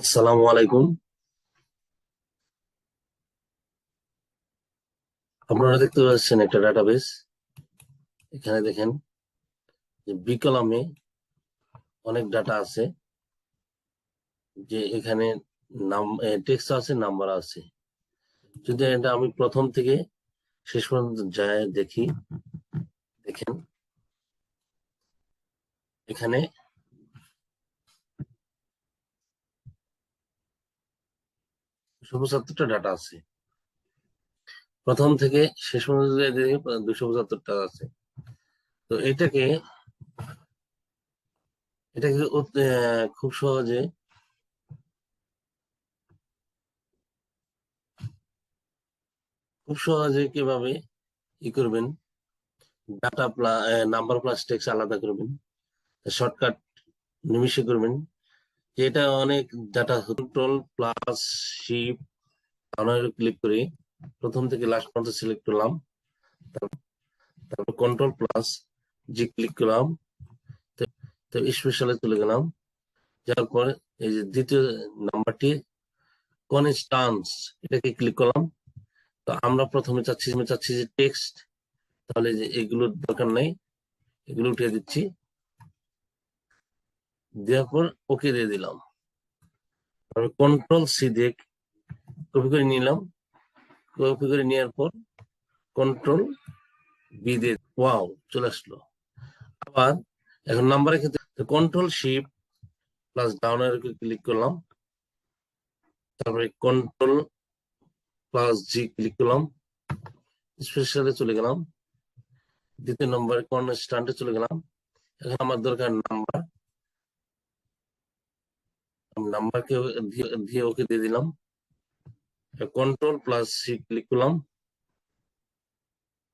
আসসালামু আলাইকুম। আপনারা দেখতে পাচ্ছেন একটা ডাটাবেস। এখানে দেখেন যে বি কলামে অনেক ডাটা আছে, যে এখানে নাম টেক্সট আছে, নাম্বার আছে। যদি এটা আমি প্রথম থেকে শেষ পর্যন্ত যায় দেখি, দেখেন এখানে 275টা ডাটা আছে। প্রথম থেকে শেষ পর্যন্ত যদি দেখি 275টা আছে। তো এটাকে খুব সহজে কিভাবে করবেন, data plus number plus text আলাদা করবেন, শর্টকাট নিমিষে করবেন। যে এটা অনেক data, control plus shift click করে প্রথম থেকে লাস্ট পর্যন্ত সিলেক্ট করলাম। তারপর কন্ট্রোল প্লাস জি ক্লিক করলাম, তো স্পেশালে চলে গেলাম। যাওয়ার পর এই যে দ্বিতীয় নাম্বারটি কনস্টান্স, এটাকে ক্লিক করলাম। তো আমরা প্রথমে চাচ্ছি যে টেক্সট, তাহলে যে এগুলোর দরকার নেই, এগুলো উঠিয়ে দিচ্ছি। দেওয়ার পর ওকে দিয়ে দিলাম। তারপর কন্ট্রোল সি দিয়ে কপি করে নিলাম। কপি করে নেওয়ার পর কন্ট্রোল বি দিয়ে ওয়াও চলে আসলো। আবার এখন নাম্বারের ক্ষেত্রে কন্ট্রোল শিফট প্লাস ডাউন এর ক্লিক করলাম, তারপরে কন্ট্রোল প্লাস জি ক্লিক করলাম, স্পেশালে চলে গেলাম, দ্বিতীয় নম্বরে কনস্ট্যান্টে চলে গেলাম। এখন আমার দরকার নাম্বার, নাম্বারকে দিয়ে ওকে দিয়ে দিলাম। কন্ট্রোল প্লাস সি ক্লিক করলাম,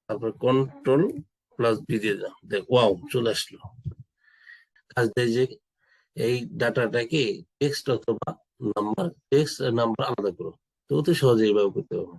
তারপর কন্ট্রোল প্লাস বি দিয়ে দিলাম, দেখ ওয়াও চলে আসলো। কাজ দেয় যে এই ডাটাটাকে টেক্সট অথবা নাম্বার, টেক্সট আর নাম্বার আলাদা করো। তো অতি সহজে এইভাবে করতে হবে।